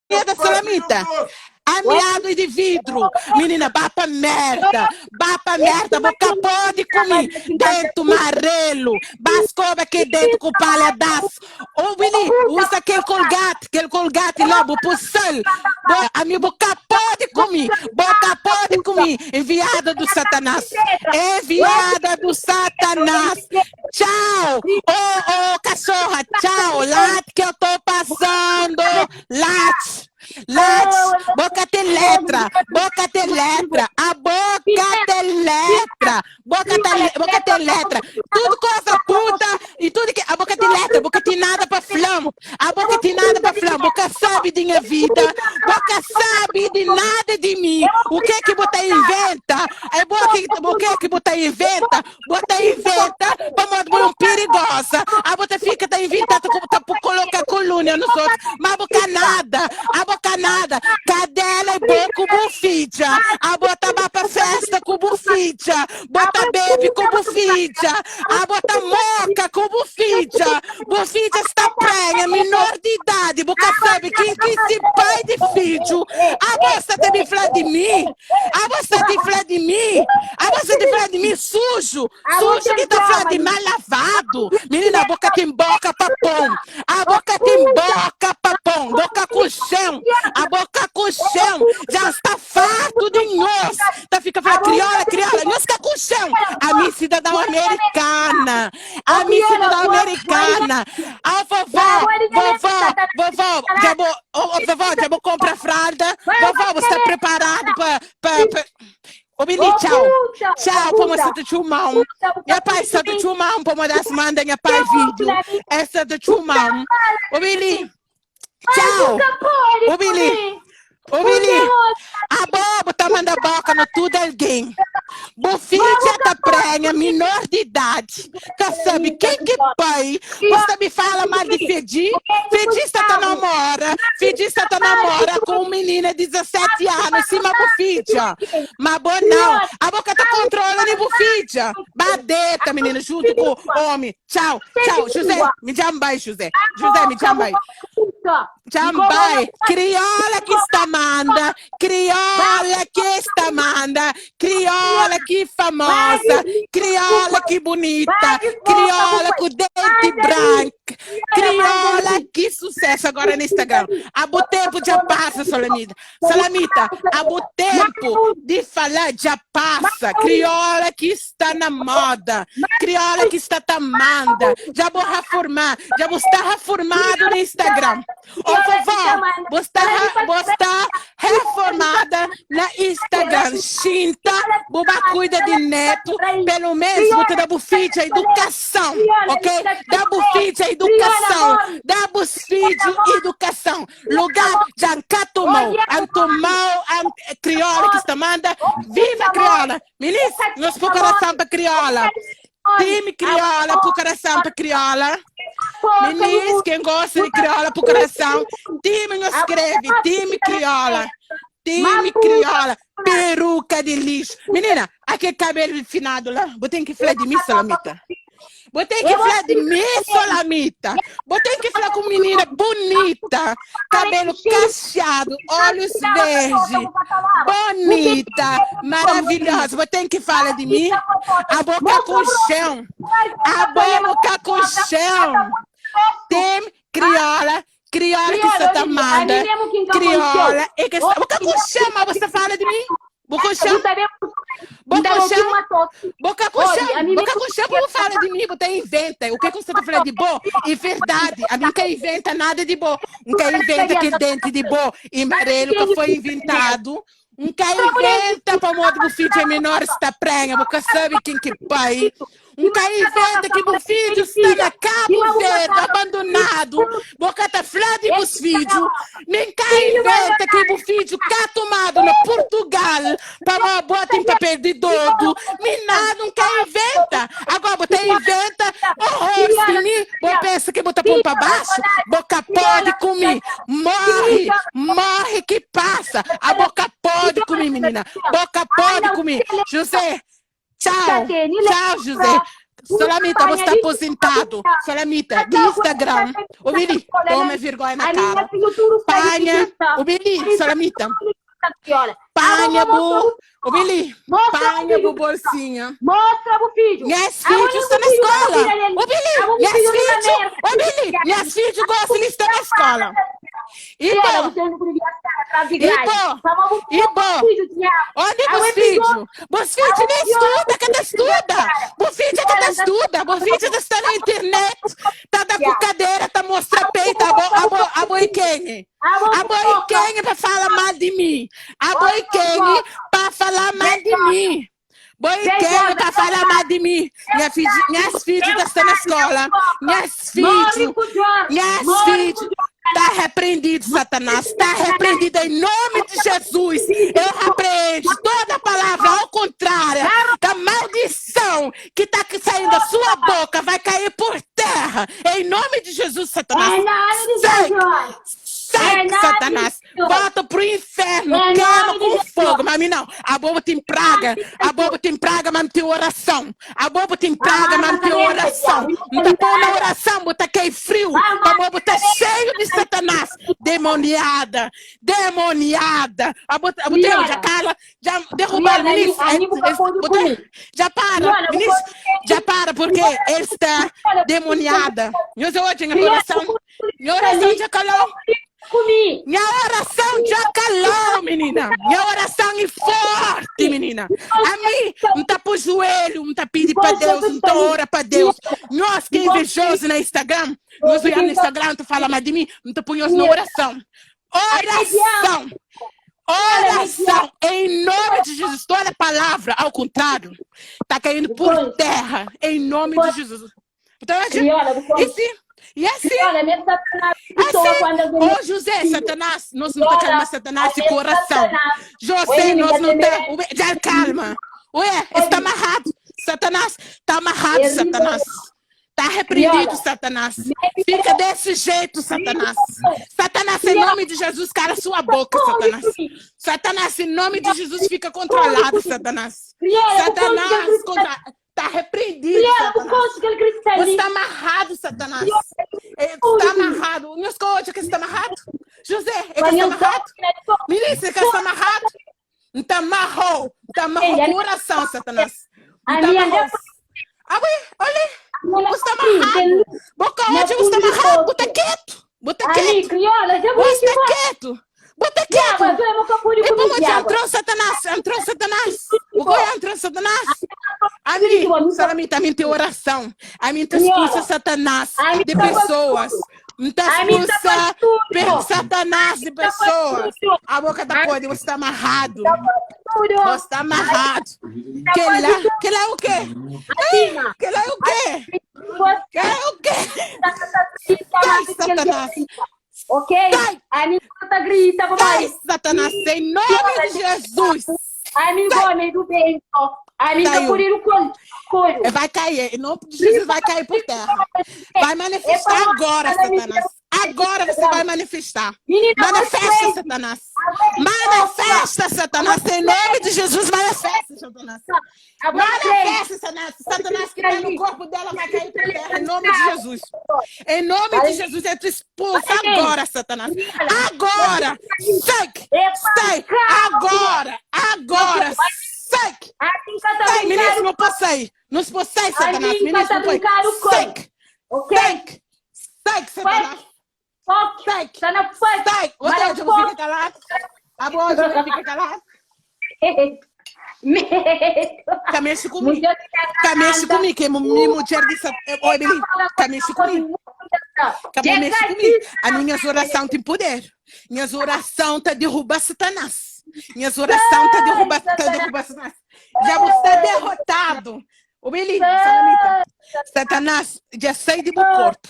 da salamita. Amiado de vidro, menina, bapa merda, boca pode comer, dentro amarelo, bascoba aqui dentro com palhaço. Ô, Willy, usa aquele colgate lá, pro sol. A minha boca pode comer, enviada do Satanás, Tchau, ô, cachorra, tchau, late que eu tô passando, late. Boca de letra, a boca de letra, tudo coisa puta e tudo que a boca de letra, boca de nada pra flama, boca sabe de minha vida, boca sabe de nada de mim, o que você inventa, bota inventa pra modo perigosa, a bota fica tá inventando como tá por colocar coluna nos outros, mas a boca nada, cadela e boca bufija, a bota vai pra festa com bufija, bota bebe com bufija, a bota moca com bufija está prenha, menor de idade, boca sabe quem que esse pai de filho, a você tem de falar de mim, sujo que tá falando de mal lavado, menina, a boca tem boca papão, boca com chão, a boca com chão, já está farto de nós, tá fica falando crioula, nós está com chão, a minha cidadã americana, a vovó, já vou comprar fralda, vovó, você está preparado para Ô, Billy, tchau, para mostrar o chumão. Minha pai só do chumão, para mandar as manda, minha pai vídeo. Essa do chumão. Ô, Billy, tchau. Ô, Billy, a bobo tá mandando boca no tudo alguém. Bufite da prenha, menor de idade. Tá sabe, quem que pai? Você me fala mal de Fedi? Fedista tá namora com uma menina de 17 anos, cima bufitia. Mas bom não, a boca tá controlando de bufitia. Badeta, menina, junto com o homem. Tchau, José, me chambai, José, me chambai. Chambai, criola que está manda, criola que famosa, criola que bonita, criola com dente branco, criola que sucesso agora no Instagram. Abo tempo já passa, Salamita, abo tempo de falar já passa, criola que está na moda, criola que está tamanda, já vou reformar, já vou estar reformado no Instagram. Ô, vovó, você está reformada na Instagram. Xinta, boba cuida de neto, pelo menos você dá bufite a educação, ok? Dá bufite a educação, dá bufite educação. Lugar de ancatomão, criola que está manda, viva criola. Ministro, nós pro coração para criola. Time criola pro coração para criola. Meninas, quem gosta de criola pro coração, time nos escreve, time criola, peruca de lixo. Menina, aquele cabelo finado lá, botei que falar de mim, Salamita. Botei que falar de mim, Salamita. Botei que falar com menina bonita, cabelo cacheado, olhos verdes, bonita, maravilhosa. Botei que falar de mim, a boca com chão, Tem criola que você tá amada, criola, e que boca com chão, mas você fala de mim? Boca com chão, como fala de mim, você inventa. O que você tá falando de bom? E verdade, a mim não inventa nada de bom. Não inventa aquele dente de bom e amarelo que foi inventado. Não inventa para o modo que o filho é menor está prenha, porque sabe quem que pai. Não inventa que o filho está na Cabo Verde, abandonado, porque está falando de os filhos. Nem inventa que o filho está tomado no Portugal, para botar em papel de dodo. Nem nada, não inventa. Agora você inventa horrores de mim, você pensa que botar pão para baixo, boca pode comer, morre que passa, a boca pode comer, menina, boca pode comer. José, tchau, José. Solamita, você está aposentado. Solamita, de Instagram. O Billy, toma vergonha na cara. Panha, o Billy, Solamita. Panha, bu. O Billy, panha, bu, bolsinha. Mostra pro filho. Minhas filhas estão na escola. O Billy, minhas filhas. O Billy, minhas filhas gostam de estar na escola. Ibo, onde é meus filhos? Meus filhos nem estudam, cada estuda. Meus filhos cada estuda. Meus filhos estão na internet. Tá da cadeira, tá mostrando peito. A boi quem? A boi quem para falar mal de mim? A boi quem para falar mal de mim? Boi quem para falar mal de mim? Minhas filhas estão na escola. Minhas filhas. Está repreendido, Satanás. Está repreendido em nome de Jesus. Eu repreendo toda palavra ao contrário da maldição que está saindo da sua boca. Vai cair por terra. Em nome de Jesus, Satanás. Sai, Satanás. Volta pro inferno. Queima com fogo. Mas não. A boba tem praga. A boba tem praga, mas não tem oração. A boba tem praga, mas não tem oração. Não tá pondo na oração, bota que é frio. A boba tá cheio de Satanás. Demoniada. Demoniada. A boba já cala. Já derrubaram o ministro. Já para. Ministro, já para, porque ele está demoniada. Minha oração já calou. Minha oração já calou, menina. Minha oração é forte, menina. A mim, não tá pro joelho, não tá pedindo para Deus, não tá ora para Deus. Nós que é invejoso no Instagram, nós olhamos no Instagram, tu fala mais de mim, não tá punhos na oração. Oração. Oração. Em nome de Jesus. Toda palavra, ao contrário, tá caindo por terra. Em nome de Jesus. Então, e assim, ô José, Satanás, nós não estamos calma Satanás de coração. José, nós não estamos, já calma. Ué, está amarrado, Satanás, está amarrado, Satanás. Está repreendido, Satanás. Fica desse jeito, Satanás. Satanás, em nome de Jesus, cala sua boca, Satanás. Satanás, em nome de Jesus, fica controlado, Satanás. Satanás, está repreendido, Satanás. Você está amarrado, Satanás. Está amarrado. Meus coaches, que está amarrado? José, ele está amarrado? Milícia, que está amarrado? Está amarrou. Está amarrou o coração, Satanás. Está amarrou. Olha, você está amarrado. Boca hoje, você está amarrado. Bota quieto. Bota quieto. Bota quieto. Bota quieto. E como entrou Satanás? Entrou Satanás. O que entrou Satanás? A mim, Salamita, a mim tem oração. A mim está expulsa Satanás de pessoas. Está expulsa Satanás de pessoas. A boca da podre, você está amarrado. Você está amarrado. Que lá é o quê? Que lá é o quê? Que lá é o quê? Sai, Satanás. Ok? Grita, sai, Satanás, em nome de Jesus. Amigo bem. Amigo, por ir o couro. Vai cair, em nome de Jesus vai cair por terra. Vai manifestar agora, Satanás. Agora você vai manifestar. Manifesta, Satanás. Manifesta, Satanás. Em nome de Jesus, manifesta, Satanás. Manifesta, Satanás. Satanás que está no corpo dela vai cair por terra. Em nome de Jesus. Em nome de Jesus, eu te expulso agora, Satanás. Agora. Sai. Agora. Sai, ministro, não posso sair. Não posso sair, Satanás. Ministro, não pode. Sai, Satanás. Sai. Hoje eu vou ficar calado. Hoje eu vou ficar calado. Camexe comigo. Camexe comigo. Que minha mulher disse. Oi, Billy. Camexe comigo. Camexe comigo. A minha oração tem poder. Minha oração está derrubando Satanás. Minha oração está derrubando Satanás. Já você está derrotado. O Billy, Satanás já sai do meu corpo.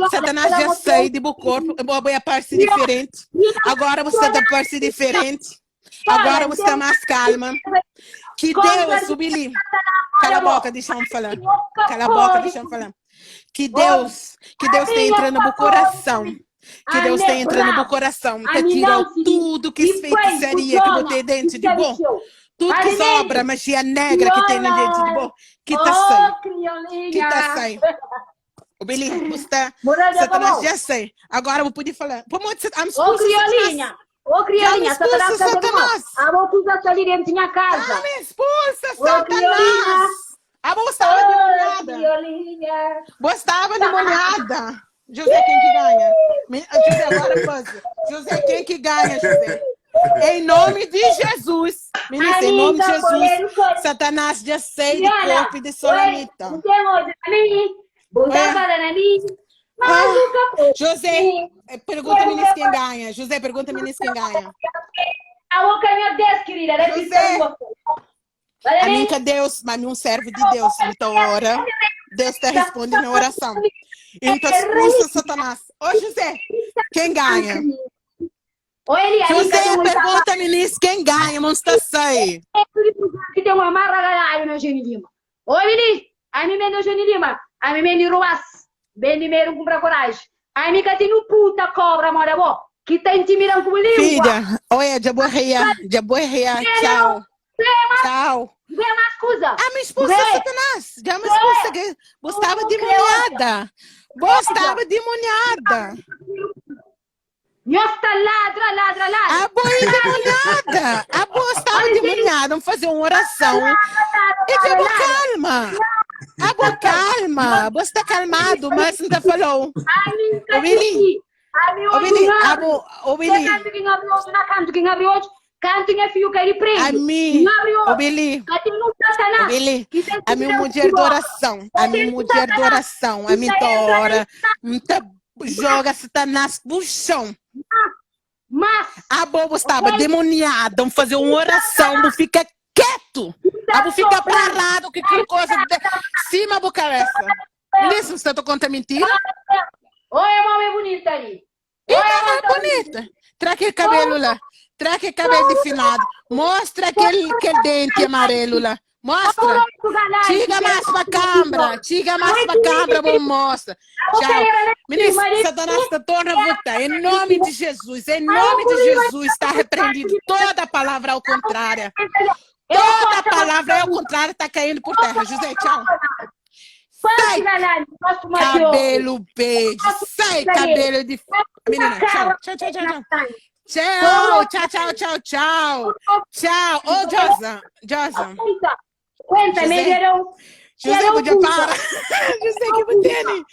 Satanás já sai do meu corpo. Eu vou aparecer diferente. Agora você está aparecendo diferente. Agora você está mais calma. Que Deus, o Billy. Cala a boca, deixa eu falar. Cala a boca, deixa eu falar. Que Deus está entrando no coração. Que Deus está entrando no coração. Que tirou tudo que feitiçaria que botei dentro de bom. Tudo que sobra, magia negra que tem na gente de boa. Que tá saindo. Criolinha. Que tá saindo. O Beli, você Morada Satanás já sei. Agora eu vou poder falar. Ô, criolinha. Ô, criolinha, Satanás tá Satanás. A vou pisar ali dentro da minha casa. Ah, me expulsa, Ô, criolinha. Satanás. A bolsa estava demoniada. Criolinha. Bolsa estava demoniada. José, quem que ganha? José, agora faz. José, quem que ganha, José? Em nome de Jesus. Ministro, em nome de Jesus. Satanás já sei do corpo de Solanita. José, pergunta ministro quem ganha. José, pergunta ministro quem ganha. A mim que Deus, mas um servo de Deus. Então ora, Deus está respondendo a oração. Então expulsa Satanás. Ô José, quem ganha? José, pergunta ministro quem ganha, monstro aí. Que tem uma marra galera no Geni Lima. Oi, Mini, a mim no Geni Lima, a mim no Ruas, bem primeiro comprar coragem. A mim que tem um puta cobra, mora bom, que tá intimidando com o língua. Filha, olha, já borreia, tchau. Tchau. Vem uma escusa. Ah, me expulsa, Satanás. Já me expulsa, que estava demoniada. Estava demoniada. Nossa, ladra. A boa é demoniada. A boa estava demoniada. Vamos fazer uma oração. E a boa calma. A boa calma. A boa está calmado, mas ainda falou. O Billy. O Billy. Cantinha fio que ele prende. A mim, o Billy, a minha mulher de oração, a minha tora, joga Satanás no chão. Mas a boba estava demoniada, vamos fazer uma oração, não fica quieto, não fica parado, que coisa cima a boca essa. Isso você está contando mentira? Oi, mamãe bonita ali. É bonita. Traz aquele cabelo lá. Traz aquele cabelo definado. Mostra aquele dente amarelo lá. Mostra. Chega mais pra câmera. Vamos mostrar. Tchau. Ministro, Satanás está torna a votar. Em nome de Jesus. Em nome de Jesus está repreendido. Toda palavra ao contrário. Toda palavra ao contrário está caindo por terra. José, tchau. Sai. Cabelo verde. Sai, cabelo de... Menina, tchau. Tchau. Ô, Josa. Cuenta, me dieron. José, podia parar. José, que botene.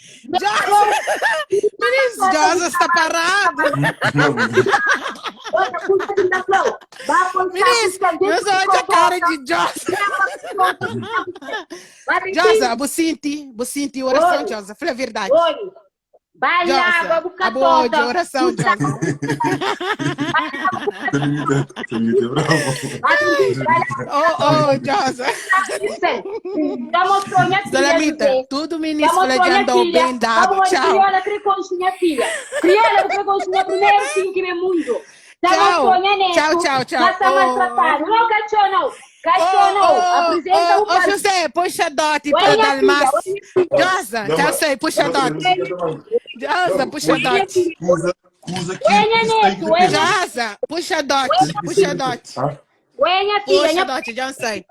Ministro, Josa está parado. Ministro, eu sou a cara de Josa. Josa, você oração, Josa. Falei a verdade. Vai lá, vou buscar toda. De oração, Josa. Josa. Já mostrou minha filha. Solamita, tudo ministro andou bem dado. Tchau. Crioula precoce, minha filha. Crioula precoce, meu primeiro filho que me mundo. Tchau. Não, cachorro. Apresenta o José, puxa dote para dar mais. Josa, já sei, puxa dote. Josa, puxa dote. Josa, puxa dote. Ué, minha filha. Puxa dote, já sei.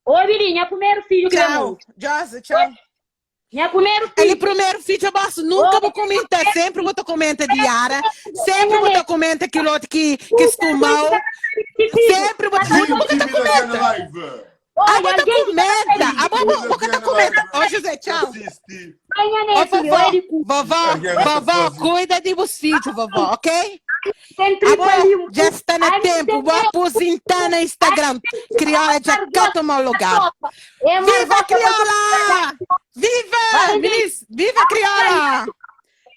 Oi, Virinha, primeiro filho que tchau. Josa, tchau. Minha primeiro filho. Ele primeiro filho, eu posso, nunca vou comentar, sempre vou comentar de Yara, sempre vou comentar aquilo outro que estumou, sempre vou comentar. A boca comenta. Ô, José, tchau. Vovó, cuida de vos filhos, vovó, ok? Já está no tempo, vou aposentar no Instagram. Crioula já quer tomar lugar. Viva Crioula! Viva Crioula!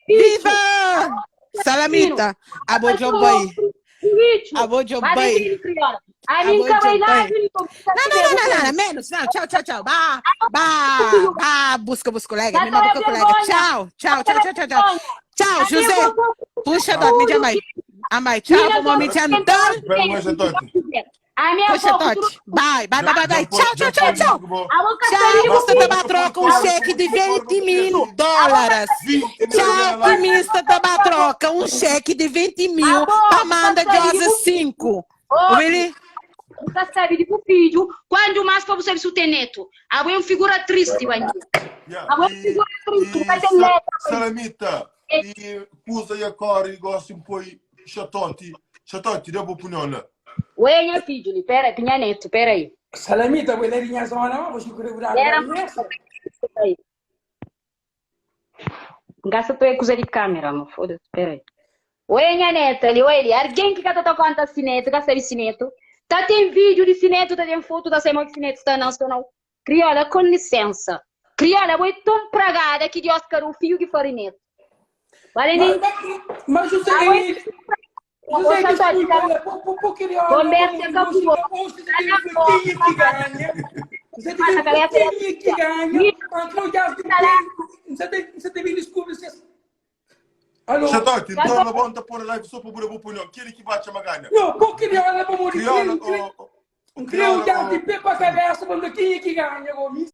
Viva! Salamita, abojobai. Não, menos, não, tchau. Busca colega, me manda colega. Tchau, José. Puxa, me chamai. Amai, tchau, vamos me chamar. Puxa, Totti. Vai. Tchau. Tchau, você tá troca um cheque de $20.000. Tchau, ministra da troca um cheque de 20 mil para Amanda Josa 5. Really? Nunca sabe de filho. Quando mais para você ter neto. A uma figura triste, vai. A uma figura triste, vai ter neto. Salamita, e usa e agora e gosta um pouco chatoti, devo opinião. Ué, minha filho, pera, tinha neto, pera aí. Salamita, voi lei rinha zona, ma você quer virar aí. Gasta tua coisa de câmera, mano. Foda-se, pera aí. Ué, minha neta, ele, alguém que tá conta assim neto, gasta esse neto. Tá tem vídeo de cineto, tá tem foto da semana que cineto está não. Criola, com licença. Criola, voi tão pragada que de Oscar o filho que for neto. Vale nem. Mas você porque ele olha você tem desculpa. Allora, Chatoti, torna volta por live só para opinião. Quem que bate a magana? No, porque ele olha para morrer. Criola, um criolla de pepa cabeça quando quem é que ganha, gomis?